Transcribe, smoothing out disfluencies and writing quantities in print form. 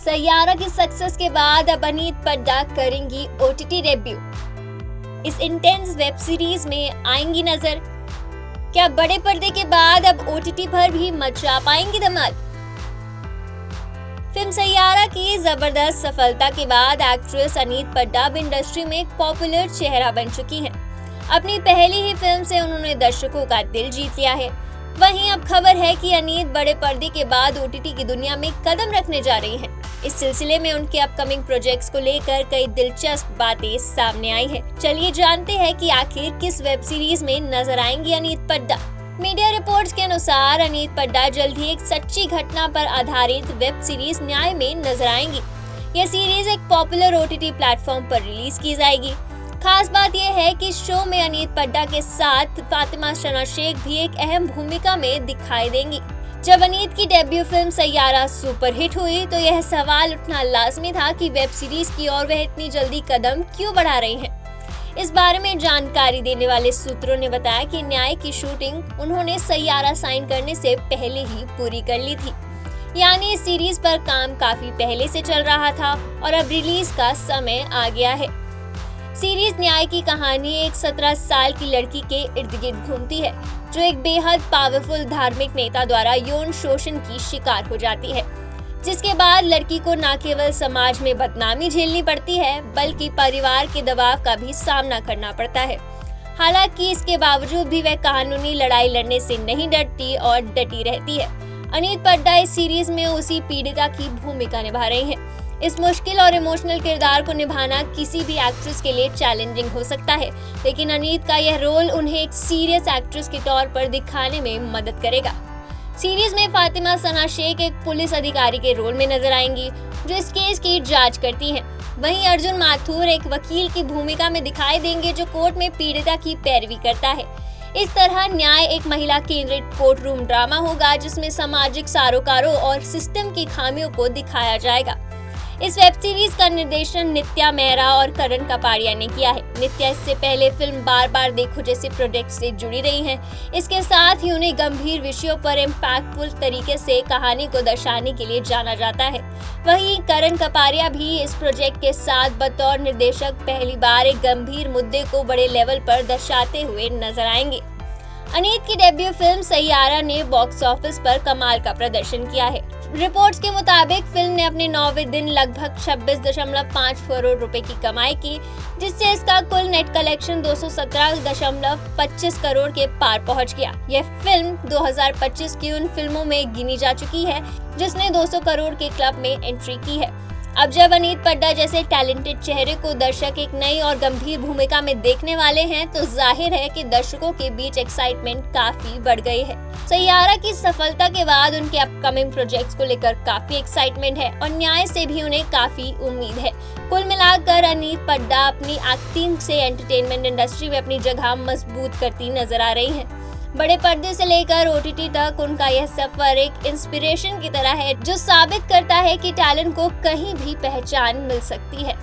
सैयारा की सक्सेस के बाद अब अनीत पड्डा करेंगी ओटीटी डेब्यू। इस इंटेंस वेब सीरीज में आएंगी नजर। क्या बड़े पर्दे के बाद अब ओटीटी पर भी मचा पाएंगी धमाल? फिल्म सैयारा की जबरदस्त सफलता के बाद एक्ट्रेस अनीत पड्डा अब इंडस्ट्री में एक पॉपुलर चेहरा बन चुकी हैं। अपनी पहली ही फिल्म से उन्होंने दर्शकों का दिल जीत लिया है। वहीं अब खबर है कि अनीत बड़े पर्दे के बाद ओटीटी की दुनिया में कदम रखने जा रही हैं। इस सिलसिले में उनके अपकमिंग प्रोजेक्ट्स को लेकर कई दिलचस्प बातें सामने आई है। चलिए जानते हैं कि आखिर किस वेब सीरीज में नजर आएंगी अनीत पड्डा। मीडिया रिपोर्ट्स के अनुसार अनीत पड्डा जल्द ही एक सच्ची घटना पर आधारित वेब सीरीज न्याय में नजर आएंगी। यह सीरीज एक पॉपुलर ओटीटी प्लेटफॉर्म पर रिलीज की जाएगी। खास बात यह है कि शो में अनीत पड्डा के साथ फातिमा सना शेख भी एक अहम भूमिका में दिखाई देंगी। जब अनीत की डेब्यू फिल्म सैयारा सुपरहिट हुई तो यह सवाल उठना लाजमी था कि वेब सीरीज की ओर वह इतनी जल्दी कदम क्यों बढ़ा रही हैं। इस बारे में जानकारी देने वाले सूत्रों ने बताया कि न्याय की शूटिंग उन्होंने सैयारा साइन करने से पहले ही पूरी कर ली थी। यानी इस सीरीज पर काम काफी पहले से चल रहा था और अब रिलीज का समय आ गया है। सीरीज न्याय की कहानी एक 17 साल की लड़की के इर्द गिर्द घूमती है जो एक बेहद पावरफुल धार्मिक नेता द्वारा यौन शोषण की शिकार हो जाती है, जिसके बाद लड़की को न केवल समाज में बदनामी झेलनी पड़ती है बल्कि परिवार के दबाव का भी सामना करना पड़ता है। हालांकि इसके बावजूद भी वह कानूनी लड़ाई लड़ने से नहीं डरती और डटी रहती है। अनीत पड्डा इस सीरीज में उसी पीड़िता की भूमिका निभा रही हैं। इस मुश्किल और इमोशनल किरदार को निभाना किसी भी एक्ट्रेस के लिए चैलेंजिंग हो सकता है, लेकिन अनीत का यह रोल उन्हें एक सीरियस एक्ट्रेस के तौर पर दिखाने में मदद करेगा। सीरीज में फातिमा सना शेख एक पुलिस अधिकारी के रोल में नजर आएंगी जो इस केस की जांच करती हैं। वहीं अर्जुन माथुर एक वकील की भूमिका में दिखाई देंगे जो कोर्ट में पीड़िता की पैरवी करता है। इस तरह न्याय एक महिला केंद्रित कोर्ट रूम ड्रामा होगा जिसमें सामाजिक सरोकारों और सिस्टम की खामियों को दिखाया जाएगा। इस वेब सीरीज का निर्देशन नित्या मेहरा और करण कपाड़िया ने किया है। नित्या इससे पहले फिल्म बार बार देखो जैसे प्रोजेक्ट से जुड़ी रही हैं। इसके साथ ही उन्हें गंभीर विषयों पर इम्पैक्टफुल तरीके से कहानी को दर्शाने के लिए जाना जाता है। वहीं करण कपाड़िया भी इस प्रोजेक्ट के साथ बतौर निर्देशक पहली बार एक गंभीर मुद्दे को बड़े लेवल पर दर्शाते हुए नजर आएंगे। अनीत की डेब्यू फिल्म सैयारा ने बॉक्स ऑफिस पर कमाल का प्रदर्शन किया है। रिपोर्ट्स के मुताबिक फिल्म ने अपने 9वें दिन लगभग 26.5 करोड़ रुपए की कमाई की, जिससे इसका कुल नेट कलेक्शन 217.25 करोड़ के पार पहुंच गया। यह फिल्म 2025 की उन फिल्मों में गिनी जा चुकी है जिसने 200 करोड़ के क्लब में एंट्री की है। अब जब अनीत पड्डा जैसे टैलेंटेड चेहरे को दर्शक एक नई और गंभीर भूमिका में देखने वाले हैं तो जाहिर है कि दर्शकों के बीच एक्साइटमेंट काफी बढ़ गई है। सैयारा की सफलता के बाद उनके अपकमिंग प्रोजेक्ट्स को लेकर काफी एक्साइटमेंट है और न्याय से भी उन्हें काफी उम्मीद है। कुल मिलाकर अनीत पड्डा अपनी एक्टिंग से एंटरटेनमेंट इंडस्ट्री में अपनी जगह मजबूत करती नजर आ रही हैं। बड़े पर्दे से लेकर ओटीटी तक उनका यह सफर एक इंस्पिरेशन की तरह है जो साबित करता है कि टैलेंट को कहीं भी पहचान मिल सकती है।